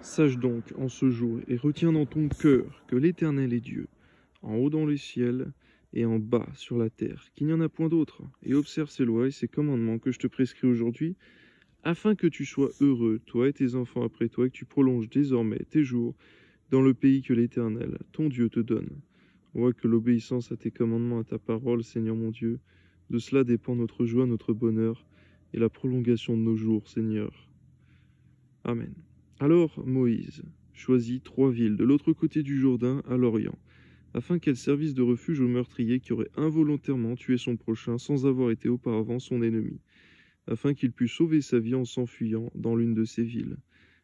Sache donc en ce jour et retiens dans ton cœur que l'Éternel est Dieu, en haut dans les ciels et en bas sur la terre, qu'il n'y en a point d'autre, et observe ses lois et ses commandements que je te prescris aujourd'hui, afin que tu sois heureux, toi et tes enfants après toi, et que tu prolonges désormais tes jours dans le pays que l'Éternel, ton Dieu, te donne. On voit que l'obéissance à tes commandements, à ta parole, Seigneur mon Dieu, de cela dépend notre joie, notre bonheur, et la prolongation de nos jours, Seigneur. Amen. Alors Moïse choisit 3 villes de l'autre côté du Jourdain, à l'Orient, afin qu'elles servissent de refuge aux meurtriers qui auraient involontairement tué son prochain sans avoir été auparavant son ennemi, afin qu'il pût sauver sa vie en s'enfuyant dans l'une de ces villes.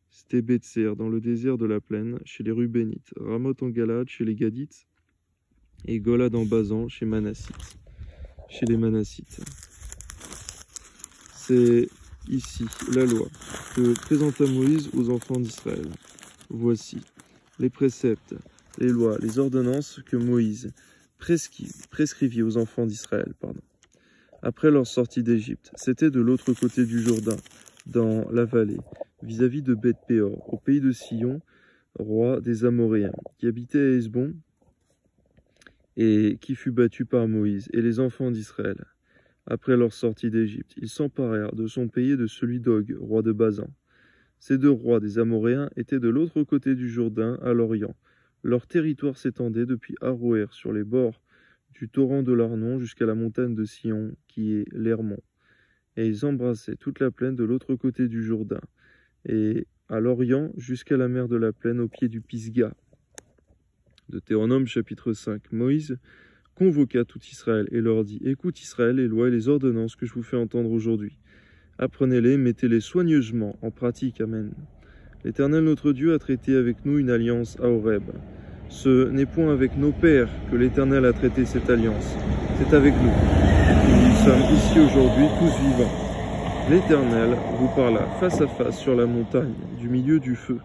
C'était Bétser, dans le désert de la plaine, chez les Rubénites, Ramoth en Galade, chez les Gadites, et Golad en Basan, chez les Manassites. C'est ici la loi que présenta Moïse aux enfants d'Israël. Voici les préceptes, les lois, les ordonnances que Moïse prescrivit aux enfants d'Israël, après leur sortie d'Égypte. C'était de l'autre côté du Jourdain, dans la vallée, vis-à-vis de Beth-péor, au pays de Sion, roi des Amoréens, qui habitait à Hesbon et qui fut battu par Moïse et les enfants d'Israël. Après leur sortie d'Égypte, ils s'emparèrent de son pays et de celui d'Og, roi de Basan. Ces 2 rois des Amoréens étaient de l'autre côté du Jourdain, à l'Orient. Leur territoire s'étendait depuis Aroër, sur les bords du torrent de l'Arnon, jusqu'à la montagne de Sion, qui est l'Hermon. Et ils embrassaient toute la plaine de l'autre côté du Jourdain, et à l'Orient jusqu'à la mer de la plaine, au pied du Pisga. Deutéronome chapitre 5. Moïse convoqua tout Israël et leur dit: Écoute Israël, les lois et les ordonnances que je vous fais entendre aujourd'hui. Apprenez-les, mettez-les soigneusement en pratique. Amen. L'Éternel notre Dieu a traité avec nous une alliance à Horeb. Ce n'est point avec nos pères que l'Éternel a traité cette alliance, c'est avec nous. Nous sommes ici aujourd'hui tous vivants. L'Éternel vous parla face à face sur la montagne, du milieu du feu.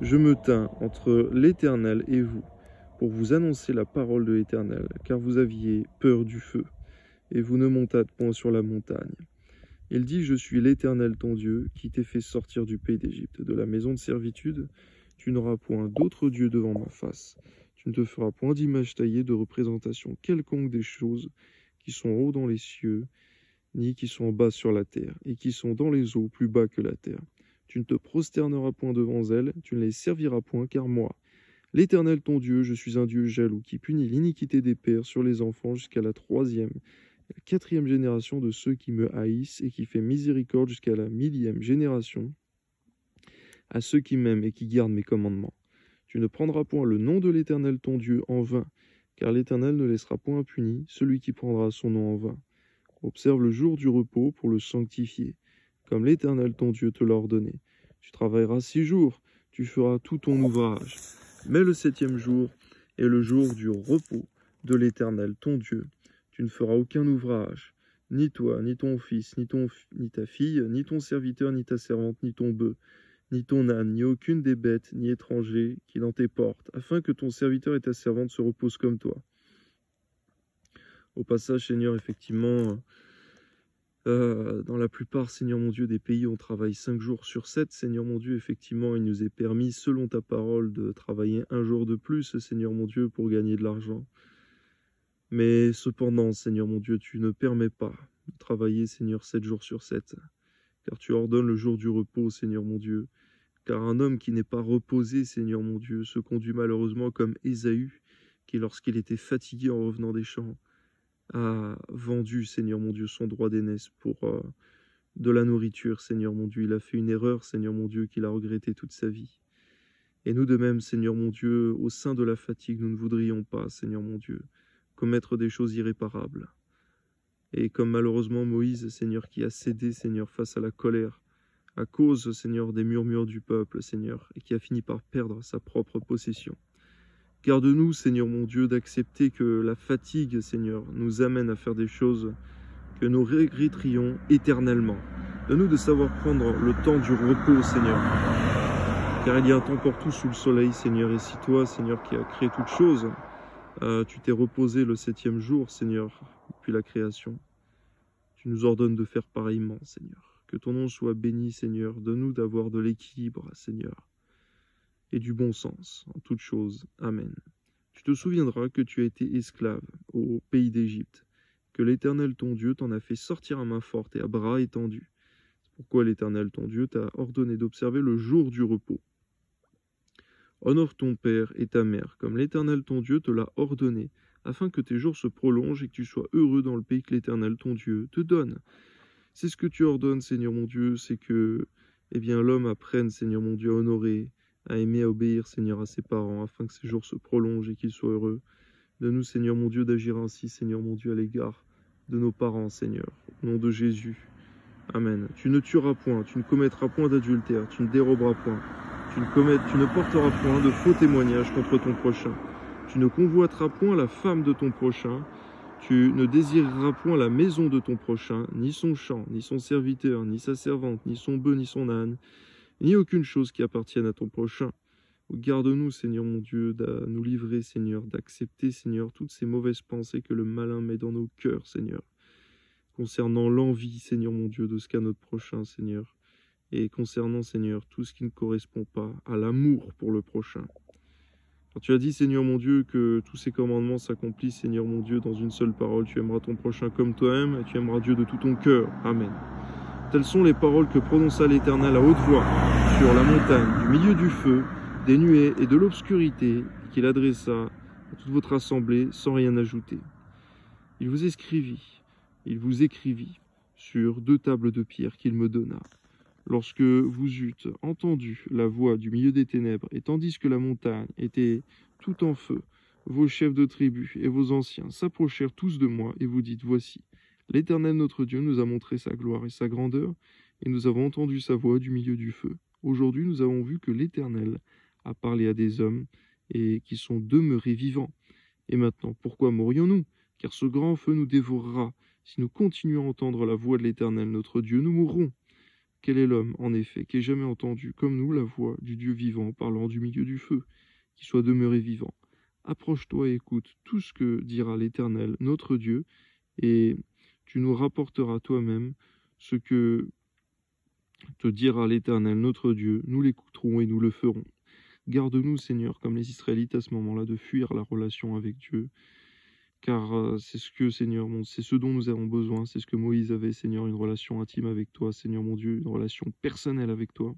Je me tins entre l'Éternel et vous, pour vous annoncer la parole de l'Éternel, car vous aviez peur du feu, et vous ne montâtes point sur la montagne. Il dit: Je suis l'Éternel ton Dieu, qui t'ai fait sortir du pays d'Égypte, de la maison de servitude. Tu n'auras point d'autre Dieu devant ma face. Tu ne te feras point d'image taillée de représentation quelconque des choses qui sont en haut dans les cieux, ni qui sont en bas sur la terre, et qui sont dans les eaux plus bas que la terre. Tu ne te prosterneras point devant elles, tu ne les serviras point, car moi, l'Éternel ton Dieu, je suis un Dieu jaloux, qui punit l'iniquité des pères sur les enfants jusqu'à la 3e et la 4e génération de ceux qui me haïssent, et qui fait miséricorde jusqu'à la 1000e génération à ceux qui m'aiment et qui gardent mes commandements. Tu ne prendras point le nom de l'Éternel ton Dieu en vain, car l'Éternel ne laissera point impuni celui qui prendra son nom en vain. Observe le jour du repos pour le sanctifier, comme l'Éternel ton Dieu te l'a ordonné. Tu travailleras 6 jours, tu feras tout ton ouvrage. Mais le 7e jour est le jour du repos de l'Éternel ton Dieu. Tu ne feras aucun ouvrage, ni toi, ni ton fils, ni ta fille, ni ton serviteur, ni ta servante, ni ton bœuf, ni ton âne, ni aucune des bêtes, ni étranger qui dans tes portes, afin que ton serviteur et ta servante se reposent comme toi. Au passage, Seigneur, effectivement, dans la plupart, Seigneur mon Dieu, des pays, on travaille 5 jours sur 7. Seigneur mon Dieu, effectivement, il nous est permis, selon ta parole, de travailler 1 jour de plus, Seigneur mon Dieu, pour gagner de l'argent. Mais cependant, Seigneur mon Dieu, tu ne permets pas de travailler, Seigneur, 7 jours sur 7, car tu ordonnes le jour du repos, Seigneur mon Dieu. Car un homme qui n'est pas reposé, Seigneur mon Dieu, se conduit malheureusement comme Ésaü, qui, lorsqu'il était fatigué en revenant des champs, a vendu, Seigneur mon Dieu, son droit d'aînesse pour de la nourriture, Seigneur mon Dieu. Il a fait une erreur, Seigneur mon Dieu, qu'il a regretté toute sa vie. Et nous de même, Seigneur mon Dieu, au sein de la fatigue, nous ne voudrions pas, Seigneur mon Dieu, commettre des choses irréparables. Et comme malheureusement Moïse, Seigneur, qui a cédé, Seigneur, face à la colère, à cause, Seigneur, des murmures du peuple, Seigneur, et qui a fini par perdre sa propre possession. Garde-nous, Seigneur mon Dieu, d'accepter que la fatigue, Seigneur, nous amène à faire des choses que nous regretterions éternellement. Donne-nous de savoir prendre le temps du repos, Seigneur. Car il y a un temps pour tout sous le soleil, Seigneur. Et si toi, Seigneur, qui as créé toutes choses, tu t'es reposé le 7e jour, Seigneur, depuis la création, tu nous ordonnes de faire pareillement, Seigneur. Que ton nom soit béni, Seigneur. Donne-nous d'avoir de l'équilibre, Seigneur. et du bon sens en toutes choses. Amen. Tu te souviendras que tu as été esclave au pays d'Égypte, que l'Éternel ton Dieu t'en a fait sortir à main forte et à bras étendus. C'est pourquoi l'Éternel ton Dieu t'a ordonné d'observer le jour du repos. Honore ton père et ta mère, comme l'Éternel ton Dieu te l'a ordonné, afin que tes jours se prolongent et que tu sois heureux dans le pays que l'Éternel ton Dieu te donne. C'est ce que tu ordonnes, Seigneur mon Dieu, c'est que l'homme apprenne, Seigneur mon Dieu, à honorer, à aimer, à obéir, Seigneur, à ses parents, afin que ses jours se prolongent et qu'ils soient heureux. Donne-nous, Seigneur mon Dieu, d'agir ainsi, Seigneur mon Dieu, à l'égard de nos parents, Seigneur, au nom de Jésus. Amen. Tu ne tueras point, tu ne commettras point d'adultère, tu ne déroberas point, tu ne porteras point de faux témoignages contre ton prochain. Tu ne convoiteras point la femme de ton prochain, tu ne désireras point la maison de ton prochain, ni son champ, ni son serviteur, ni sa servante, ni son bœuf, ni son âne, ni aucune chose qui appartienne à ton prochain. Garde-nous, Seigneur mon Dieu, de nous livrer, Seigneur, d'accepter, Seigneur, toutes ces mauvaises pensées que le malin met dans nos cœurs, Seigneur, concernant l'envie, Seigneur mon Dieu, de ce qu'a notre prochain, Seigneur, et concernant, Seigneur, tout ce qui ne correspond pas à l'amour pour le prochain. Quand tu as dit, Seigneur mon Dieu, que tous ces commandements s'accomplissent, Seigneur mon Dieu, dans une seule parole, tu aimeras ton prochain comme toi-même, et tu aimeras Dieu de tout ton cœur. Amen. Telles sont les paroles que prononça l'Éternel à haute voix sur la montagne, du milieu du feu, des nuées et de l'obscurité, qu'il adressa à toute votre assemblée sans rien ajouter. Il vous écrivit sur 2 tables de pierre qu'il me donna. Lorsque vous eûtes entendu la voix du milieu des ténèbres, et tandis que la montagne était tout en feu, vos chefs de tribus et vos anciens s'approchèrent tous de moi, et vous dites, voici, l'Éternel notre Dieu nous a montré sa gloire et sa grandeur, et nous avons entendu sa voix du milieu du feu. Aujourd'hui, nous avons vu que l'Éternel a parlé à des hommes, et qui sont demeurés vivants. Et maintenant, pourquoi mourions-nous? Car ce grand feu nous dévorera. Si nous continuons à entendre la voix de l'Éternel notre Dieu, nous mourrons. Quel est l'homme, en effet, qui ait jamais entendu, comme nous, la voix du Dieu vivant parlant du milieu du feu, qui soit demeuré vivant? Approche-toi et écoute tout ce que dira l'Éternel, notre Dieu, et tu nous rapporteras toi-même ce que te dira l'Éternel, notre Dieu. Nous l'écouterons et nous le ferons. Garde-nous, Seigneur, comme les Israélites à ce moment-là, de fuir la relation avec Dieu. Car c'est ce que, Seigneur, c'est ce dont nous avons besoin. C'est ce que Moïse avait, Seigneur, une relation intime avec toi, Seigneur mon Dieu, une relation personnelle avec toi.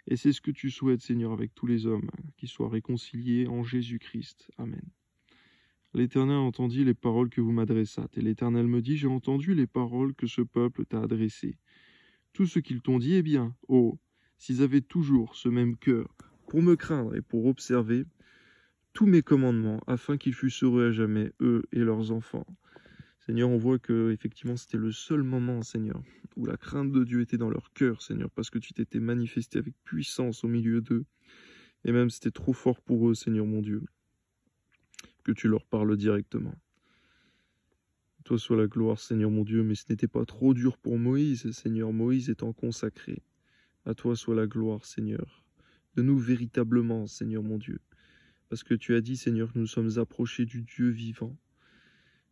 Et c'est ce que tu souhaites, Seigneur, avec tous les hommes, qu'ils soient réconciliés en Jésus-Christ. Amen. L'Éternel entendit les paroles que vous m'adressâtes. Et l'Éternel me dit, j'ai entendu les paroles que ce peuple t'a adressées. Tout ce qu'ils t'ont dit est bien. Oh, s'ils avaient toujours ce même cœur pour me craindre et pour observer tous mes commandements, afin qu'ils fussent heureux à jamais, eux et leurs enfants. Seigneur, on voit que effectivement c'était le seul moment, Seigneur, où la crainte de Dieu était dans leur cœur, Seigneur, parce que tu t'étais manifesté avec puissance au milieu d'eux. Et même c'était trop fort pour eux, Seigneur mon Dieu, que tu leur parles directement. Toi soit la gloire, Seigneur mon Dieu, mais ce n'était pas trop dur pour Moïse, Seigneur, Moïse étant consacré. À toi soit la gloire, Seigneur. De nous véritablement, Seigneur mon Dieu. Parce que tu as dit, Seigneur, que nous sommes approchés du Dieu vivant.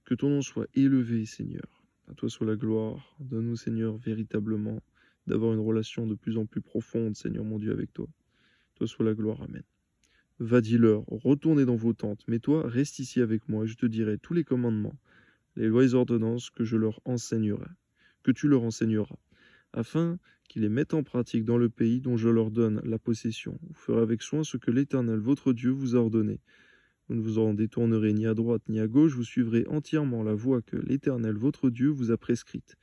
Que ton nom soit élevé, Seigneur. À toi soit la gloire. Donne-nous, Seigneur, véritablement, d'avoir une relation de plus en plus profonde, Seigneur mon Dieu, avec toi. Toi soit la gloire. Amen. Va, dis-leur, retournez dans vos tentes, mais toi, reste ici avec moi, et je te dirai tous les commandements, les lois et ordonnances que je leur enseignerai, que tu leur enseigneras, afin qu'ils les mettent en pratique dans le pays dont je leur donne la possession. Vous ferez avec soin ce que l'Éternel, votre Dieu, vous a ordonné. Vous ne vous en détournerez ni à droite ni à gauche, vous suivrez entièrement la voie que l'Éternel, votre Dieu, vous a prescrite,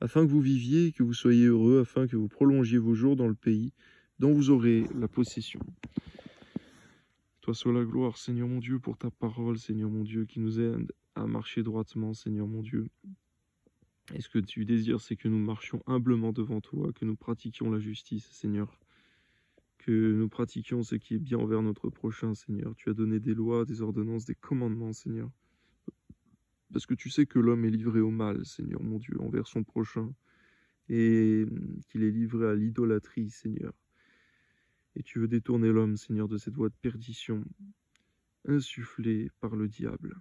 afin que vous viviez et que vous soyez heureux, afin que vous prolongiez vos jours dans le pays dont vous aurez la possession. Toi soit la gloire, Seigneur mon Dieu, pour ta parole, Seigneur mon Dieu, qui nous aide à marcher droitement, Seigneur mon Dieu. Et ce que tu désires, c'est que nous marchions humblement devant toi, que nous pratiquions la justice, Seigneur. Que nous pratiquions ce qui est bien envers notre prochain, Seigneur. Tu as donné des lois, des ordonnances, des commandements, Seigneur. Parce que tu sais que l'homme est livré au mal, Seigneur mon Dieu, envers son prochain. Et qu'il est livré à l'idolâtrie, Seigneur. Et tu veux détourner l'homme, Seigneur, de cette voie de perdition, insufflée par le diable.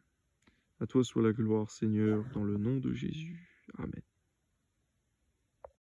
À toi soit la gloire, Seigneur, dans le nom de Jésus. Amen.